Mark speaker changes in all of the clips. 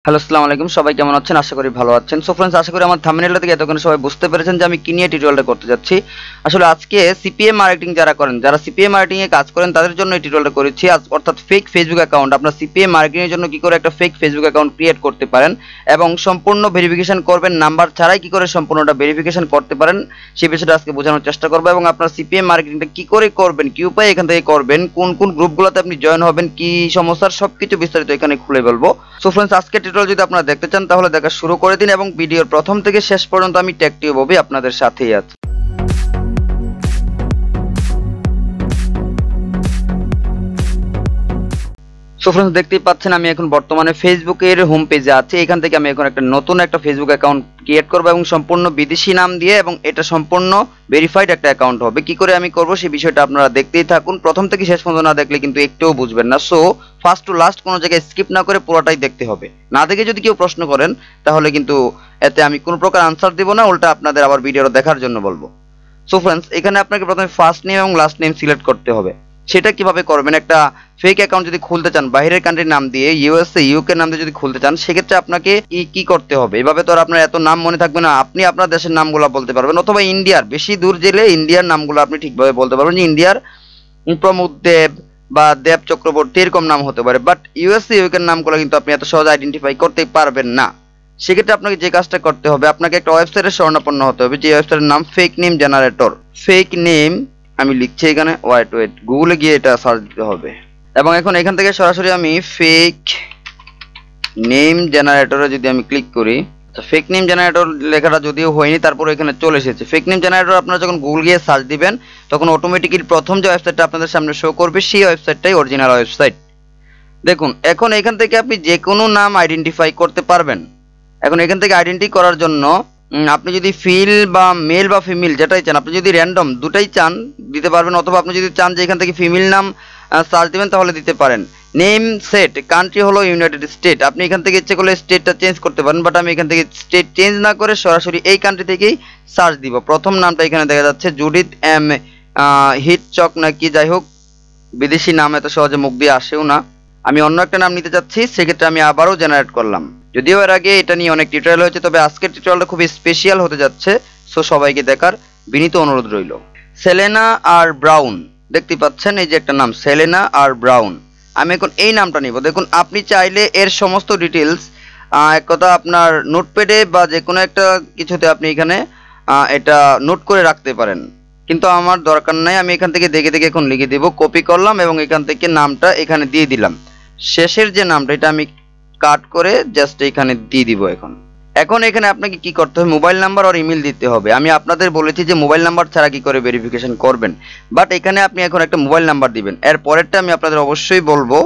Speaker 1: Hello, আসসালামু আলাইকুম। সবাই কেমন আছেন? আশা করি ভালো আছেন। সো ফ্রেন্ডস, আশা করি আমার থাম্বনেলটা থেকে এতক্ষণ সবাই বুঝতে পেরেছেন যে আমি কি নিয়ে টিউটোরিয়ালটা করতে যাচ্ছি। আসলে আজকে সিপিএম মার্কেটিং যারা সিপিএম মার্কেটিং এ কাজ করেন তাদের জন্য এই টিউটোরিয়ালটা করেছি। অর্থাৎ ফেক ফেসবুক অ্যাকাউন্ট, আপনার সিপিএম মার্কেটিং এর জন্য কি করে একটা ফেক ফেসবুক অ্যাকাউন্ট ক্রিয়েট করতে পারেন এবং সম্পূর্ণ ভেরিফিকেশন করবেন, নাম্বার ছাড়াই কি করে সম্পূর্ণটা ভেরিফিকেশন করতে পারেন সেই বিষয়টা আজকে বোঝানোর চেষ্টা করব। এবং আপনার সিপিএম মার্কেটিংটা কি করে করবেন, কি উপায়ে এখান থেকে করবেন, কোন কোন গ্রুপগুলোতে আপনি জয়েন হবেন, কি সমস্যার সবকিছু বিস্তারিত এখানে খুলে বলবো। সো ফ্রেন্ডস, আজকে টিউটোরিয়াল যদি আপনারা দেখতে চান তাহলে দেখা শুরু করে দিন এবং ভিডিওর প্রথম থেকে শেষ পর্যন্ত আমি টেকটিউ ববি আপনাদের সাথেই আছি। সো ফ্রেন্ডস, দেখতেই পাচ্ছেন আমি এখন বর্তমানে ফেসবুকের হোম পেজে আছি। এখান থেকে আমি এখন নতুন একটা ফেসবুক অ্যাকাউন্ট ক্রিয়েট করব এবং সম্পূর্ণ বিদেশি নাম দিয়ে, এবং এটা সম্পূর্ণ ভেরিফাইড একটা অ্যাকাউন্ট হবে। কি করে আমি করব সেই বিষয়টা আপনারা দেখতেই থাকুন, প্রথম থেকে শেষ পর্যন্ত না দেখলে কিন্তু একটুও বুঝবেন না। সো ফার্স্ট টু লাস্ট কোনো জায়গায় স্কিপ না করে পুরোটাই দেখতে হবে। না দেখে যদি কেউ প্রশ্ন করেন তাহলে কিন্তু এতে আমি কোনো প্রকার আনসার দিব না, উল্টা আপনাদের আবার ভিডিওটা দেখার জন্য বলবো। সো ফ্রেন্ডস, এখানে আপনাকে প্রথমে ফার্স্ট নেম এবং লাস্ট নেম সিলেক্ট করতে হবে। সেটা কিভাবে করবেন? একটা ফেক অ্যাকাউন্ট যদি খুলতে চান বাইরের কান্ট্রির নাম দিয়ে, ইউএসএ ইউকে নাম দিয়ে যদি খুলতে চান, সেক্ষেত্রে আপনাকে কি করতে হবে? এভাবে তো আর আপনার এত নাম মনে থাকবে না। আপনি আপনার দেশের নামগুলো বলতে পারবেন, অথবা ইন্ডিয়ার, বেশি দূর গেলে ইন্ডিয়ার নামগুলো আপনি ঠিকভাবে বলতে পারবেন, যে ইন্ডিয়ার প্রমোদ দেব বা দেব চক্রবর্তী এরকম নাম হতে পারে। বাট ইউএসএ ইউকের নামগুলো কিন্তু আপনি এত সহজে আইডেন্টিফাই করতে পারবেন না। সেক্ষেত্রে আপনাকে যে কাজটা করতে হবে, আপনাকে একটা ওয়েবসাইটের শরণাপন্ন হতে হবে, যে ওয়েবসাইটের নাম fake name generator. Fake name আমি লিখছি এখানে, ওয়েট গুগলে গিয়ে এটা সার্চ দিতে হবে। এবং এখন এখান থেকে সরাসরি আমি ফেক নেম জেনারেটরে যদি আমি ক্লিক করি, ফেক নেম জেনারেটর লেখাটা যদিও হয়নি, তারপর এখানে চলে এসেছে। ফেক নেম জেনারেটর আপনারা যখন গুগল গিয়ে সার্চ দিবেন তখন অটোমেটিক্যালি প্রথম যে ওয়েবসাইটটা আপনাদের সামনে শো করবে সেই ওয়েবসাইটটাই অরিজিনাল ওয়েবসাইট। দেখুন, এখন এখান থেকে আপনি যে কোনো নাম আইডেন্টিফাই করতে পারবেন। এখন এখান থেকে আইডেন্টিফাই করার জন্য আপনি যদি ফিল বা মেল বা ফিমেল যেটাই চান, আপনি যদি র্যান্ডম দুটাই চান দিতে পারবেন, অথবা আপনি যদি চান যে এখান থেকে ফিমেল নাম সার্চ দিবেন তাহলে দিতে পারেন। নেম সেট, কান্ট্রি হলো ইউনাইটেড স্টেট, আপনি এখান থেকে ইচ্ছে করলে স্টেটটা চেঞ্জ করতে পারেন, বাট আমি এখান থেকে স্টেট চেঞ্জ না করে সরাসরি এই কান্ট্রি থেকেই সার্চ দিব। প্রথম নামটা এখানে দেখা যাচ্ছে জুডিথ এম হিটচক নাকি, যাই হোক, বিদেশি নাম এত সহজে মুখ দিয়ে আসেও না। আমি অন্য একটা নাম নিতে চাচ্ছি, সেক্ষেত্রে আমি আবারও জেনারেট করলাম। যদিও এর আগে এটা নিয়ে অনেক টিউটোরিয়াল হয়েছে, তবে আজকের টিউটোরিয়ালটা খুবই স্পেশাল হতে যাচ্ছে। সো সবাইকে দেখার বিনীত অনুরোধ রইল। সেলেনা আর ব্রাউন, দেখতে পাচ্ছেন এই যে একটা নাম সেলেনা আর ব্রাউন। আমি এখন এই নামটা নিব। দেখুন, আপনি চাইলে এর সমস্ত ডিটেলস এক কথা আপনার নোটপ্যাডে বা যে কোনো একটা কিছুতে আপনি এখানে এটা নোট করে রাখতে পারেন, কিন্তু আমার দরকার নাই। আমি এখান থেকে দেখে দেখে এখন লিখে দেব। কপি করলাম এবং এখান থেকে নামটা এখানে দিয়ে দিলাম। শেষের যে নামটা এটা আমি কাট করে জাস্ট এখানে দিয়ে দিব। এখন এখানে আপনাকে কি করতে হবে? মোবাইল নাম্বার আর ইমেল দিতে হবে। আমি আপনাদের বলেছি যে মোবাইল নাম্বার ছাড়া কি করে ভেরিফিকেশন করবেন, বাট এখানে আপনি এখন একটা মোবাইল নাম্বার দিবেন। এর পরেরটা আমি আপনাদের অবশ্যই বলবো,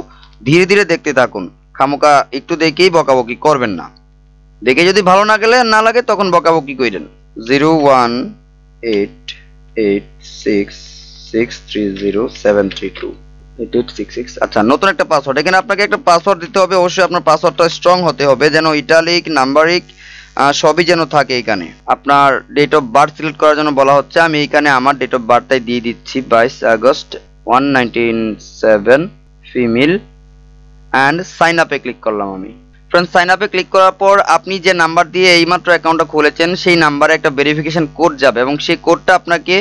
Speaker 1: ধীরে ধীরে দেখতে থাকুন, খামোকা একটু দেখেই বকাবকি করবেন না। দেখে যদি ভালো না লাগে তখন বকাবকি করেন। 01886630732। আচ্ছা, নতুন একটা পাসওয়ার্ড। এখানে আপনাকে একটা পাসওয়ার্ড দিতে হবে। অবশ্যই আপনার পাসওয়ার্ডটা স্ট্রং হতে হবে, যেন ইটালিক নাম্বারিক সবই যেন থাকে। এখানে আপনার ডেট অফ বার্থ সিলেক্ট করার জন্য বলা হচ্ছে। আমি এখানে আমার ডেট অফ বার্থটাই দিয়ে দিচ্ছি, 22 আগস্ট 1997, ফিমেল, অ্যান্ড সাইন আপে ক্লিক করলাম আমি। ফ্রেন্ডস, সাইন আপে ক্লিক করার পর আপনি যে নাম্বার দিয়ে এইমাত্র অ্যাকাউন্টটা খুলেছেন সেই নাম্বারে একটা ভেরিফিকেশন কোড যাবে এবং সেই কোডটা আপনাকে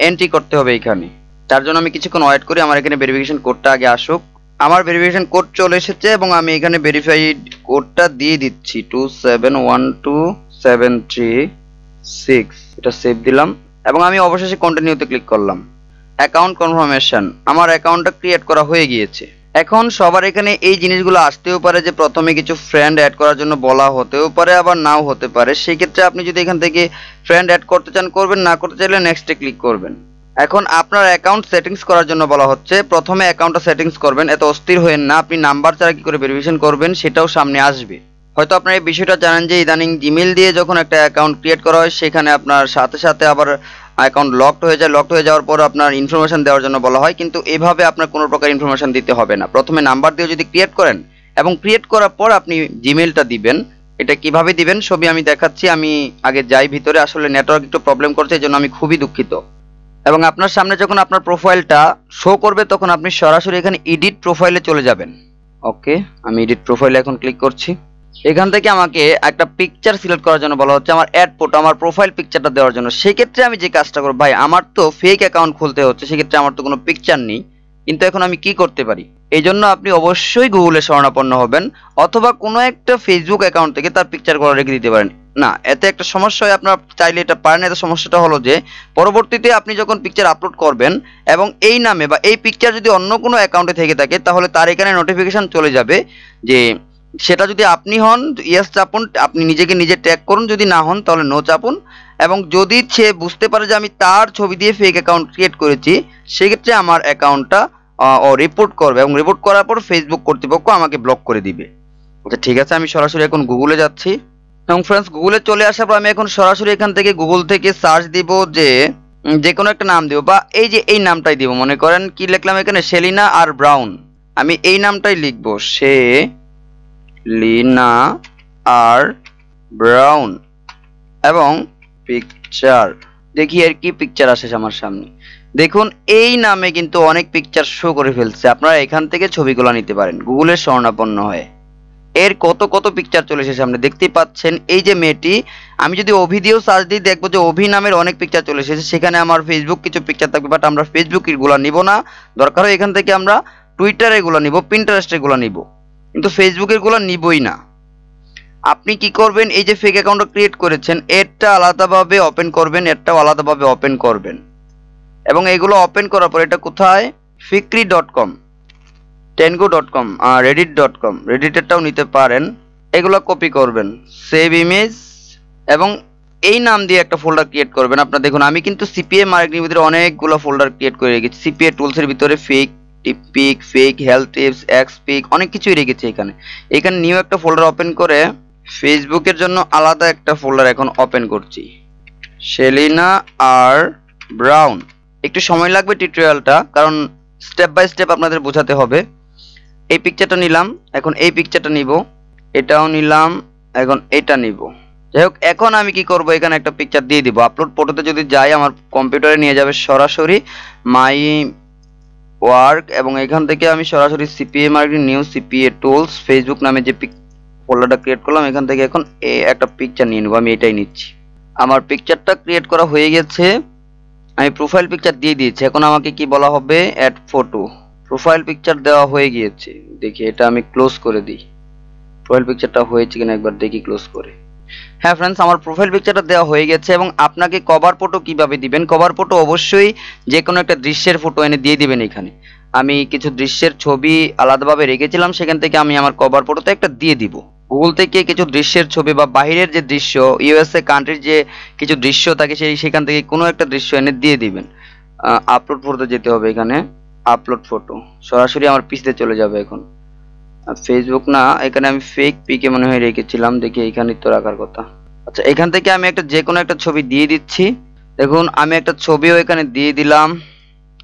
Speaker 1: এন্ট্রি করতে হবে এখানে। তার জন্য আমি কিছুক্ষণ ওয়েট করি, আমার এখানে ভেরিফিকেশন কোডটা আগে আসুক। আমার ভেরিফিকেশন কোড চলে এসেছে এবং আমি এখানে ভেরিফাইড কোডটা দিয়ে দিচ্ছি, 2712736। এটা সেভ দিলাম এবং আমি অবশেষে কন্টিনিউতে ক্লিক করলাম। অ্যাকাউন্ট কনফার্মেশন, আমার অ্যাকাউন্টটা ক্রিয়েট করা হয়ে গিয়েছে। এখন সবার এখানে এই জিনিসগুলো আসতেও পারে যে প্রথমে কিছু ফ্রেন্ড অ্যাড করার জন্য বলা হতেও পারে, আবার নাও হতে পারে। সেই ক্ষেত্রে আপনি যদি এখান থেকে ফ্রেন্ড অ্যাড করতে চান করবেন, না করতে চাইলে নেক্সটে ক্লিক করবেন। এখন আপনার অ্যাকাউন্ট সেটিংস করার জন্য বলা হচ্ছে। প্রথমে অ্যাকাউন্টটা সেটিংস করবেন, এত অস্থির হয়েন না। আপনি নাম্বার ছাড়া কি করে ভেরিফিকেশন করবেন সেটাও সামনে আসবে। হয়তো আপনারা এই বিষয়টা জানেন যে ইদানিং জিমেল দিয়ে যখন একটা অ্যাকাউন্ট ক্রিয়েট করা হয় সেখানে আপনার সাথে সাথে আবার অ্যাকাউন্ট লকড হয়ে যায়। লকড হয়ে যাওয়ার পর আপনার ইনফরমেশন দেওয়ার জন্য বলা হয়, কিন্তু এভাবে আপনার কোনো প্রকার ইনফরমেশন দিতে হবে না। প্রথমে নাম্বার দিয়ে যদি ক্রিয়েট করেন এবং ক্রিয়েট করার পর আপনি জিমেলটা দিবেন। এটা কিভাবে দিবেন সবই আমি দেখাচ্ছি। আমি আগে যাই ভিতরে, আসলে নেটওয়ার্ক একটু প্রবলেম করছে, এই জন্য আমি খুবই দুঃখিত। এবং আপনার সামনে যখন আপনার প্রোফাইলটা শো করবে তখন আপনি সরাসরি এখানে এডিট প্রোফাইলে চলে যাবেন। ওকে, আমি এডিট প্রোফাইলে এখন ক্লিক করছি। এখান থেকে আমাকে একটা পিকচার সিলেক্ট করার জন্য বলা হচ্ছে, আমার অ্যাড ফটো, আমার প্রোফাইল পিকচারটা দেওয়ার জন্য। সেক্ষেত্রে আমি যে কাজটা করব, ভাই আমার তো ফেক অ্যাকাউন্ট খুলতে হচ্ছে, সেক্ষেত্রে আমার তো কোনো পিকচার নেই, কিন্তু এখন আমি কি করতে পারি? এই জন্য আপনি অবশ্যই গুগলে শরণাপন্ন হবেন, অথবা কোনো একটা ফেসবুক অ্যাকাউন্ট থেকে তার পিকচার করে রেখে দিতে পারেন। না, এতে একটা সমস্যা হয়, আপনার চাইলে এটা পারেন। এতে সমস্যাটা হলো যে পরবর্তীতে আপনি যখন পিকচার আপলোড করবেন এবং এই নামে বা এই পিকচার যদি অন্য কোনো অ্যাকাউন্টে থেকে থাকে, তাহলে তার এখানে নোটিফিকেশন চলে যাবে যে সেটা যদি আপনি হন, ইয়েস চাপুন, আপনি নিজেকে নিজে ট্যাগ করুন, যদি না হন তাহলে নো চাপুন। এবং যদি সে বুঝতে পারে যে আমি তার ছবি দিয়ে ফেক অ্যাকাউন্ট ক্রিয়েট করেছি, সেক্ষেত্রে আমার অ্যাকাউন্টটা ও রিপোর্ট করবে, এবং রিপোর্ট করার পর ফেসবুক কর্তৃপক্ষ আমাকে ব্লক করে দিবে। আচ্ছা ঠিক আছে, আমি সরাসরি এখন গুগলে যাচ্ছি। এবং ফ্রেন্ডস, গুগলে চলে আসার পর আমি এখন সরাসরি এখান থেকে গুগল থেকে সার্চ দিব যে যে কোনো একটা নাম দিব, বা এই যে এই নামটাই দিব। মনে করেন কি লিখলাম এখানে, সেলিনা আর ব্রাউন। আমি এই নামটাই লিখবো, সেলিনা আর ব্রাউন, এবং পিকচার। দেখি আর কি পিকচার আসে আমার সামনে। দেখুন এই নামে কিন্তু অনেক পিকচার শো করে ফেলছে। আপনারা এখান থেকে ছবিগুলো নিতে পারেন গুগলের শরণাপন্ন হয়ে। এর কত কত পিকচার চলে এসেছে সামনে, দেখতেই পাচ্ছেন। এই যে মেয়েটি, আমি যদি অভি দিয়েও সার্চ দিই, দেখবো যে অভি নামের অনেক পিকচার চলে এসেছে। সেখানে আমার ফেসবুক কিছু পিকচার থাকবে, বাট আমরা ফেসবুক এগুলো নিব না। দরকার হয় এখান থেকে আমরা টুইটার এগুলো নিব, পিন্টারেস্ট এগুলো নিব, কিন্তু ফেসবুক এগুলো নিবই না। আপনি কি করবেন, এই যে ফেক অ্যাকাউন্টটা ক্রিয়েট করেছেন, এরটা আলাদাভাবে ওপেন করবেন, এরটাও আলাদাভাবে ওপেন করবেন। এবং এগুলো ওপেন করার পর এটা কোথায়, fikri.com, tengo.com, reddit.com, রেডিটেরটাও নিতে পারেন। এগুলো কপি করবেন, সেভ ইমেজ, এবং এই নাম দিয়ে একটা ফোল্ডার ক্রিয়েট করবেন। আপনারা দেখুন আমি কিন্তু সিপিএ মার্কেটিং ভিতরে অনেকগুলো ফোল্ডার ক্রিয়েট করে রেখেছি। সিপিএ টুলসের ভিতরে ফেক টিপিক, ফেক হেলথ টিপস, এক্সপিক, অনেক কিছুই রেখেছি এখানে। এখানে নিউ একটা ফোল্ডার ওপেন করে ফেসবুকের জন্য আলাদা একটা ফোল্ডার এখন ওপেন করছি, সেলিনা আর ব্রাউন। একটু সময় লাগবে টিউটোরিয়ালটা, কারণ স্টেপ বাই স্টেপ আপনাদের বোঝাতে হবে। এই পিকচারটা নিলাম, এখন এই পিকচারটা নিব, এটাও নিলাম, এখন এটা নিব। যাই হোক, এখন আমি কি করব, এখানে একটা পিকচার দিয়ে দিব। আপলোড ফটোতে যদি যাই, আমার কম্পিউটারে নিয়ে যাবে সরাসরি মাই ওয়ার্ক, এবং এখান থেকে আমি সরাসরি CPA marketing, new CPA tools, Facebook নামে যে ফোল্ডারটা ক্রিয়েট করলাম, এখান থেকে এখন একটা পিকচার নিয়ে নেব। আমি এটাই নিচ্ছি। আমার পিকচারটা ক্রিয়েট করা হয়ে গেছে, আমি প্রোফাইল পিকচার দিয়ে দিয়েছি। এখন আমাকে কি বলা হবে, অ্যাড ফটো। প্রোফাইল পিকচার দেওয়া হয়ে গিয়েছে। দেখি এটা আমি ক্লোজ করে দিই, প্রোফাইল পিকচারটা হয়েছে কিনা একবার দেখি ক্লোজ করে। হ্যাঁ ফ্রেন্ডস, আমার প্রোফাইল পিকচারটা দেওয়া হয়ে গেছে। এবং আপনাকে কভার ফটো কিভাবে দিবেন, কভার ফটো অবশ্যই যে কোনো একটা দৃশ্যের ফটো এনে দিয়ে দিবেন। এখানে আমি কিছু দৃশ্যের ছবি আলাদাভাবে রেখেছিলাম, সেখান থেকে আমি আমার কভার ফটোতে একটা দিয়ে দিব। গুগল থেকে কিছু দৃশ্যের ছবি বা বাইরের যে দৃশ্য, ইউএসএ কান্ট্রির যে কিছু দৃশ্য থাকে, সেখান থেকে কোনো একটা দৃশ্য এনে দিয়ে দিবেন। আপলোড ফটোতে যেতে হবে, এখানে আপলোড ফটো, সরাসরি আমার পিসিতে চলে যাবে। এখন ফেসবুক না, এখানে আমি ফেক পিকে মনে হয় রেখেছিলাম, দেখি এখানে তো রাখার কথা। আচ্ছা, এখান থেকে আমি একটা যে কোনো একটা ছবি দিয়ে দিচ্ছি। দেখুন আমি একটা ছবিও এখানে দিয়ে দিলাম,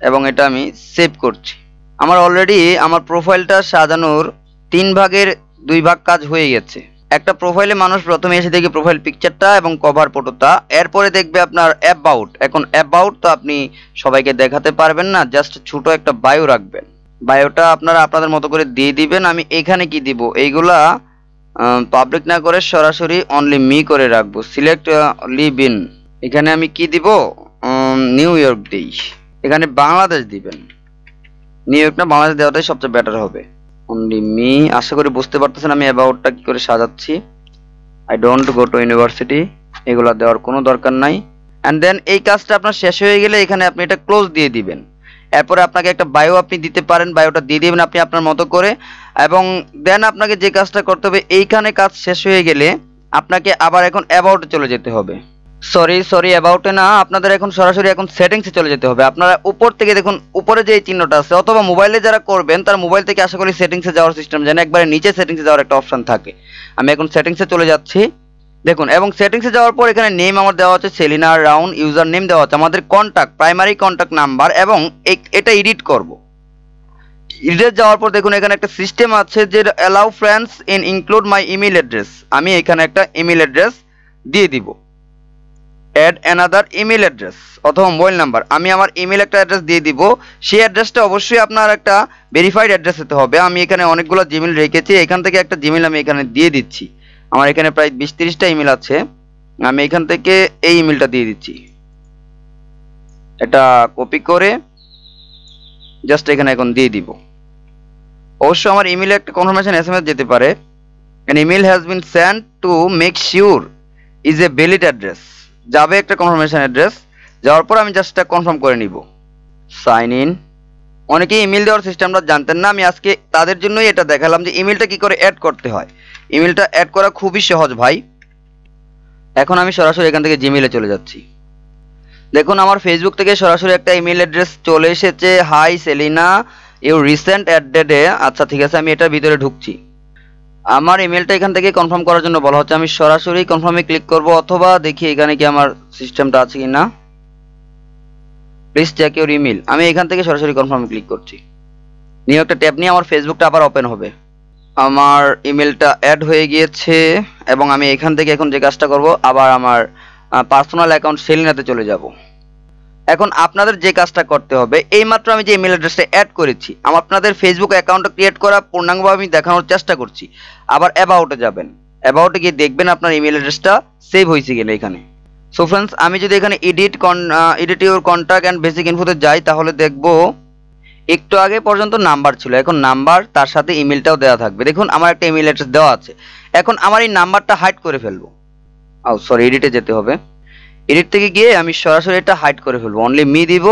Speaker 1: এবং এটা আমি সেভ করছি। আমার অলরেডি আমার প্রোফাইলটা সাজানোর 3 ভাগের 2 ভাগ কাজ হয়ে গেছে। একটা প্রোফাইলে মানুষ প্রথমে এসে দেখে প্রোফাইল পিকচারটা এবং কভার ফটোটা, এরপরে দেখবে আপনার অ্যাবাউট। এখন অ্যাবাউট তো আপনি সবাইকে দেখাতে পারবেন না, জাস্ট ছোট একটা বায়ো রাখবেন। বায়োটা আপনারা আপনাদের মতো করে দিয়ে দিবেন। আমি এখানে কি দিব, এইগুলা পাবলিক না করে সরাসরি অনলি মি করে রাখবো। সিলেক্ট লিভ ইন, এখানে আমি কি দিব, নিউ ইয়র্ক দিই। এখানে বাংলাদেশ দিবেন, নিউ ইয়র্ক না বাংলাদেশ দেওয়াটাই সবচেয়ে বেটার হবে। অনলি মি, আশা করি বুঝতে পারতেছেন আমি অ্যাবাউটটা কি করে সাজাচ্ছি। I don't go to university, এগুলা দেওয়ার কোনো দরকার নাই। অ্যান্ড দেন এই কাজটা আপনার শেষ হয়ে গেলে এখানে আপনি এটা ক্লোজ দিয়ে দিবেন। এরপরে আপনাকে একটা বায়ো আপনি দিতে পারেন, বায়োটা দিয়ে দিবেন আপনি আপনার মতো করে। এবং দেন আপনাকে যে কাজটা করতে হবে, এইখানে কাজ শেষ হয়ে গেলে আপনাকে আবার এখন অ্যাবাউটে চলে যেতে হবে। সরি অ্যাবাউটে না, আপনাদের এখন সরাসরি এখন সেটিংসে চলে যেতে হবে। আপনারা উপর থেকে দেখুন, উপরে যে চিহ্নটা আছে, অথবা মোবাইলে যারা করবেন তার মোবাইল থেকে আশা করি সেটিংসে যাওয়ার সিস্টেম জানে, একবারে নিচে সেটিংসে যাওয়ার একটা অপশন থাকে। আমি এখন সেটিংসে চলে যাচ্ছি, দেখুন। এবং সেটিংসে যাওয়ার পর এখানে নেম আমার দেওয়া আছে সেলিনা রাউন, ইউজার নেম দেওয়া আছে আমাদের কন্ট্যাক্ট, প্রাইমারি কন্ট্যাক্ট নাম্বার, এবং এটা এডিট করব। এডিটে যাওয়ার পর দেখুন এখানে একটা সিস্টেম আছে যে allow friends in include my email address. আমি এখানে একটা ইমেল অ্যাড্রেস দিয়ে দিব, অ্যাড অ্যানাদার ইমেল অ্যাড্রেস অথবা মোবাইল নাম্বার। আমি আমার ইমেল একটা অ্যাড্রেস দিয়ে দিব, সেই অ্যাড্রেসটা অবশ্যই আপনার একটা ভেরিফাইড অ্যাড্রেস হতে হবে। আমি এখানে অনেকগুলো জিমেল রেখেছি, এখান থেকে একটা জিমেল আমি এখানে দিয়ে দিচ্ছি। আমার এখানে প্রায় 20-30টা ইমেল আছে। আমি এখান থেকে এই ইমেলটা দিয়ে দিচ্ছি, এটা কপি করে জাস্ট এখানে এখন দিয়ে দিব। অবশ্য আমার ইমেলে একটা কনফার্মেশন এসএমএস যেতে পারে, an email has been sent to make sure is a valid address, যাবে একটা কনফার্মেশন অ্যাড্রেস, যাওয়ার পর আমি জাস্ট কনফার্ম করে নিব। Sign in. অনেকেই ইমেল দেওয়ার সিস্টেমটা জানতেন না, আমি আজকে তাদের জন্যই এটা দেখালাম যে ইমেলটা কি করে অ্যাড করতে হয়। ইমেলটা অ্যাড করা খুবই সহজ ভাই। এখন আমি সরাসরি এখান থেকে জিমেইলে চলে যাচ্ছি। দেখুন আমার ফেসবুক থেকে সরাসরি একটা ইমেল অ্যাড্রেস চলে এসেছে, হাই সেলিনা ইউ রিসেন্ট অ্যাডেডে। আচ্ছা ঠিক আছে, আমি এটার ভিতরে ঢুকছি। আমার ইমেলটা এখান থেকে কনফার্ম করার জন্য বলা হচ্ছে, আমি সরাসরি কনফার্মে ক্লিক করব, অথবা দেখি এখানে কি আমার সিস্টেমটা আছে কি না। Please check your email. আমি এখান থেকে সরাসরি কনফার্মে ক্লিক করছি। নিউ একটা ট্যাব নিয়ে আমার ফেসবুকটা আবার ওপেন হবে। আমার ইমেলটা অ্যাড হয়ে গিয়েছে এবং আমি এখান থেকে এখন যে কাজটা করব, আবার আমার পার্সোনাল অ্যাকাউন্ট সেলিনাতে চলে যাব। এখন আপনাদের যে কাজটা করতে হবে, এইমাত্র আমি যে ইমেল অ্যাড্রেসটা অ্যাড করেছি, আপনাদের ফেসবুক অ্যাকাউন্টটা ক্রিয়েট করা পূর্ণাঙ্গভাবে আমি দেখানোর চেষ্টা করছি। আবার অ্যাবাউটে যাবেন, অ্যাবাউটে গিয়ে দেখবেন আপনার ইমেল অ্যাড্রেসটা সেভ হয়েছে কিনা এখানে। সো ফ্রেন্ডস, আমি যদি এখানে edit your contact and basic ইনফোতে যাই, তাহলে দেখব একটু আগে পর্যন্ত নাম্বার ছিল, এখন নাম্বার তার সাথে ইমেলটাও দেওয়া থাকবে। দেখুন আমার একটা ইমেল অ্যাড্রেস দেওয়া আছে। এখন আমার এই নাম্বারটা হাইড করে ফেলবো। সরি, এডিটে যেতে হবে। এডিট থেকে গিয়ে আমি সরাসরি এটা হাইড করে ফেলবো, অনলি মি দিব।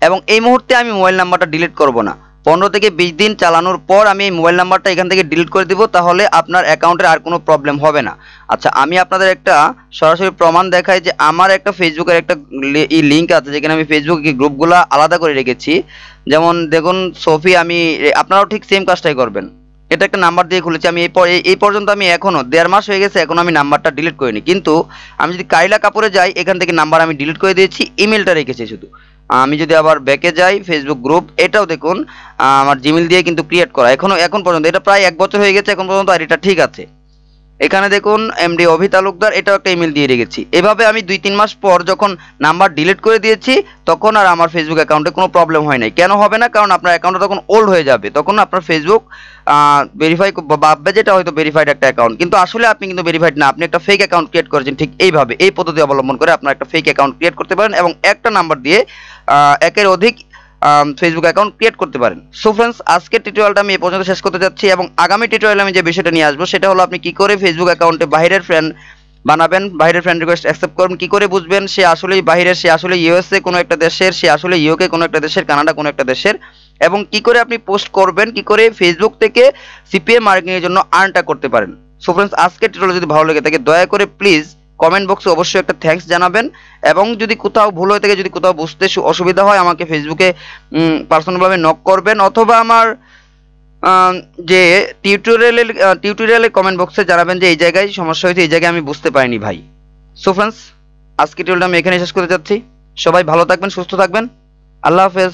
Speaker 1: এবং এই মুহূর্তে আমি মোবাইল নাম্বারটা ডিলিট করব না, 15 থেকে 20 দিন চালানোর পর আমি এই মোবাইল নাম্বারটা এখান থেকে ডিলিট করে দিব, তাহলে আপনার অ্যাকাউন্টের আর কোনো প্রবলেম হবে না। আচ্ছা, আমি আপনাদের একটা সরাসরি প্রমাণ দেখাই যে আমার একটা ফেসবুকের একটা লিঙ্ক আছে, যেখানে আমি ফেসবুকে গ্রুপগুলো আলাদা করে রেখেছি। যেমন দেখুন সফি, আমি আপনারাও ঠিক সেম কাজটাই করবেন। এটা একটা নাম্বার দিয়ে খুলেছি আমি, এই পর্যন্ত আমি এখনো 1.5 মাস হয়ে গেছে, এখনো আমি নাম্বারটা ডিলিট করিনি। কিন্তু আমি যদি কাইলা কাপুরে যাই, এখান থেকে নাম্বার আমি ডিলিট করে দিয়েছি, ইমেলটা রেখেছি শুধু। আমি যদি আবার ব্যাকে যাই, ফেসবুক গ্রুপ, এটাও দেখুন আমার জিমেল দিয়ে কিন্তু ক্রিয়েট করা, এখন পর্যন্ত এটা প্রায় 1 বছর হয়ে গেছে এখন পর্যন্ত, আর এটা ঠিক আছে। এখানে দেখুন এমডি অভি তালুকদার, এটাও একটা ইমেল দিয়ে রেখেছি। এভাবে আমি 2-3 মাস পর যখন নাম্বার ডিলিট করে দিয়েছি, তখন আর আমার ফেসবুক অ্যাকাউন্টে কোনো প্রবলেম হয় নাই। কেন হবে না? কারণ আপনার অ্যাকাউন্টটা তখন ওল্ড হয়ে যাবে, তখন আপনার ফেসবুক ভেরিফাই ভাববে যেটা হয়তো ভেরিফাইড একটা অ্যাকাউন্ট, কিন্তু আসলে আপনি কিন্তু ভেরিফাইড না, আপনি একটা ফেক অ্যাকাউন্ট ক্রিয়েট করেছেন। ঠিক এইভাবে এই পদ্ধতি অবলম্বন করে আপনার একটা ফেক অ্যাকাউন্ট ক্রিয়েট করতে পারেন এবং একটা নাম্বার দিয়ে একের অধিক ফেসবুক অ্যাকাউন্ট ক্রিয়েট করতে পারেন। সো ফ্রেন্ডস, আজকের টিউটোরিয়ালটা আমি এই পর্যন্ত শেষ করতে যাচ্ছি এবং আগামী টিউটোরিয়ালে আমি যে বিষয়টা নিয়ে আসবো সেটা হলো আপনি কি করে ফেসবুক অ্যাকাউন্টে বাইরের ফ্রেন্ড বানাবেন, বাইরের ফ্রেন্ড রিকোয়েস্ট অ্যাকসেপ্ট করবেন, কি করে বুঝবেন সে আসলেই বাইরের, সে আসলে ইউএসএ কোনো একটা দেশের, সে আসলে ইউকে কোনো একটা দেশের, কানাডা কোনো একটা দেশের, এবং কি করে আপনি পোস্ট করবেন, কি করে ফেসবুক থেকে সিপিএ মার্কেটিং এর জন্য আর্নটা করতে পারেন। সো ফ্রেন্ডস, আজকের টিউটোরিয়াল যদি ভালো লেগে থাকে দয়া করে প্লিজ কমেন্ট বক্সে অবশ্যই একটা থ্যাঙ্কস জানাবেন, এবং যদি কোথাও ভুল হয়ে থাকে, যদি কোথাও বুঝতে অসুবিধা হয়, আমাকে ফেসবুকে পার্সোনালভাবে নক করবেন, অথবা আমার যে টিউটোরিয়ালের কমেন্ট বক্সে জানাবেন যে এই জায়গায় সমস্যা হয়েছে, এই জায়গায় আমি বুঝতে পারিনি ভাই। সো ফ্রেন্ডস, আজকের টিউটোরিয়ালটা আমি এখানে শেষ করতে যাচ্ছি। সবাই ভালো থাকবেন, সুস্থ থাকবেন, আল্লাহ হাফেজ।